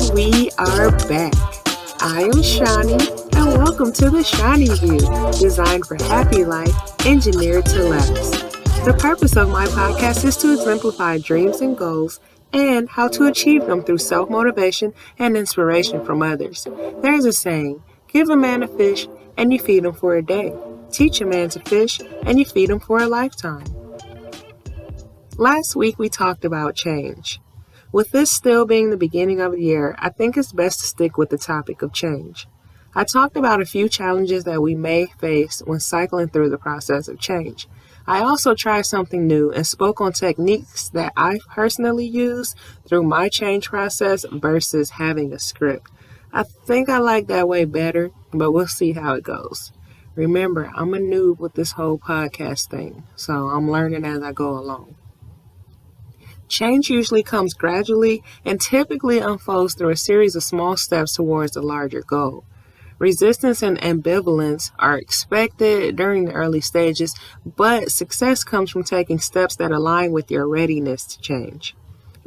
And we are back. I am Shawnee, and welcome to TheShuneyView, designed for happy life, engineered to last. The purpose of my podcast is to exemplify dreams and goals and how to achieve them through self-motivation and inspiration from others. There's a saying, give a man a fish and you feed him for a day. Teach a man to fish and you feed him for a lifetime. Last week we talked about change. With this still being the beginning of the year, I think it's best to stick with the topic of change. I talked about a few challenges that we may face when cycling through the process of change. I also tried something new and spoke on techniques that I personally use through my change process versus having a script. I think I like that way better, but we'll see how it goes. Remember, I'm a noob with this whole podcast thing, so I'm learning as I go along. Change usually comes gradually and typically unfolds through a series of small steps towards a larger goal. Resistance and ambivalence are expected during the early stages, but success comes from taking steps that align with your readiness to change.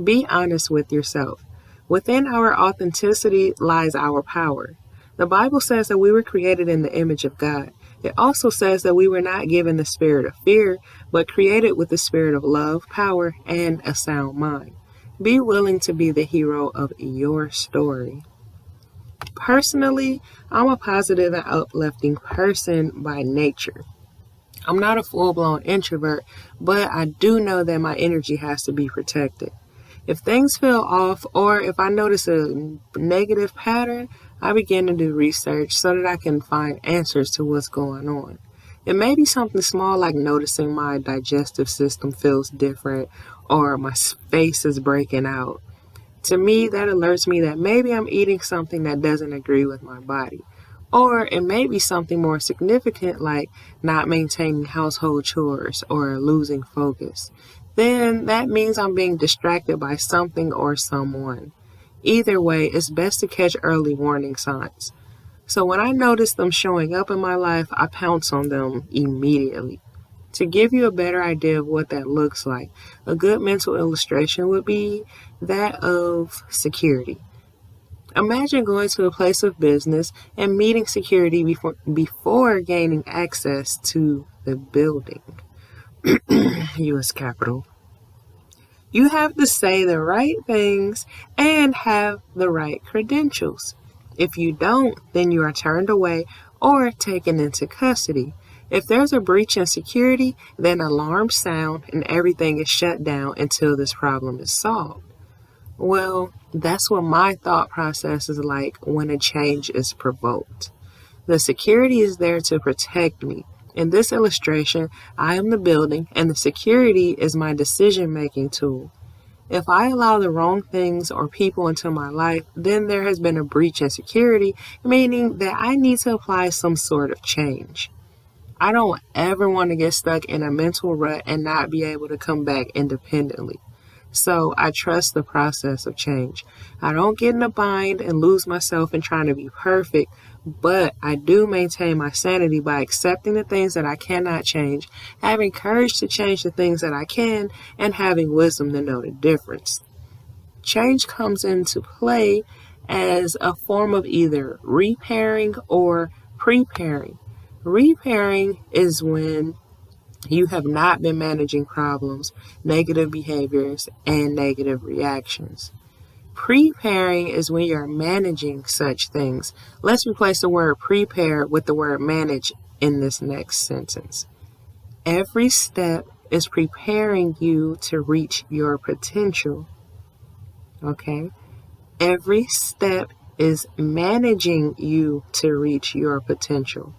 Be honest with yourself. Within our authenticity lies our power. The Bible says that we were created in the image of God. It also says that we were not given the spirit of fear, but created with the spirit of love, power, and a sound mind. Be willing to be the hero of your story. Personally, I'm a positive and uplifting person by nature. I'm not a full-blown introvert, but I do know that my energy has to be protected. If things feel off or if I notice a negative pattern, I begin to do research so that I can find answers to what's going on. It may be something small like noticing my digestive system feels different or my face is breaking out. To me, that alerts me that maybe I'm eating something that doesn't agree with my body. Or it may be something more significant like not maintaining household chores or losing focus. Then that means I'm being distracted by something or someone. Either way, it's best to catch early warning signs. So when I notice them showing up in my life, I pounce on them immediately. To give you a better idea of what that looks like, a good mental illustration would be that of security. Imagine going to a place of business and meeting security before gaining access to the building. U.S. Capitol. You have to say the right things and have the right credentials. If you don't, then you are turned away or taken into custody. If there's a breach in security, then alarms sound and everything is shut down until this problem is solved. Well, that's what my thought process is like when a change is provoked. The security is there to protect me. In this illustration, I am the building and the security is my decision-making tool. If I allow the wrong things or people into my life, then there has been a breach in security, meaning that I need to apply some sort of change. I don't ever want to get stuck in a mental rut and not be able to come back independently. So I trust the process of change. I don't get in a bind and lose myself in trying to be perfect, but I do maintain my sanity by accepting the things that I cannot change, having courage to change the things that I can, and having wisdom to know the difference. Change comes into play as a form of either repairing or preparing. Repairing is when you have not been managing problems, negative behaviors, and negative reactions. Preparing is when you're managing such things. Let's replace the word prepare with the word manage in this next sentence. Every step is preparing you to reach your potential. Okay? Every step is managing you to reach your potential.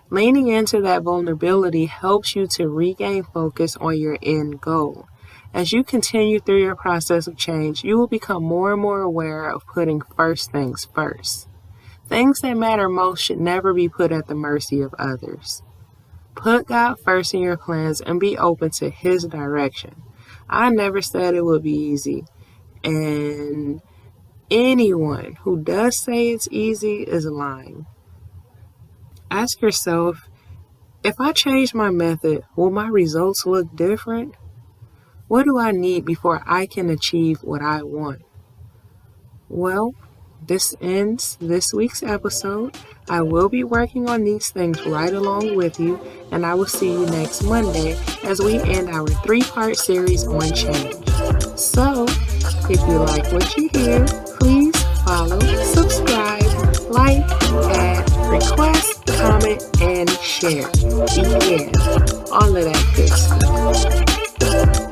Leaning into that vulnerability helps you to regain focus on your end goal. As you continue through your process of change, you will become more and more aware of putting first things first. Things that matter most should never be put at the mercy of others. Put God first in your plans and be open to His direction. I never said it would be easy, and anyone who does say it's easy is lying. Ask yourself, if I change my method, will my results look different? What do I need before I can achieve what I want? Well, this ends this week's episode. I will be working on these things right along with you, and I will see you next Monday as we end our 3-part series on change. So, if you like what you hear, please follow, subscribe, like, add, request, comment, and share. Yeah, all of that good stuff.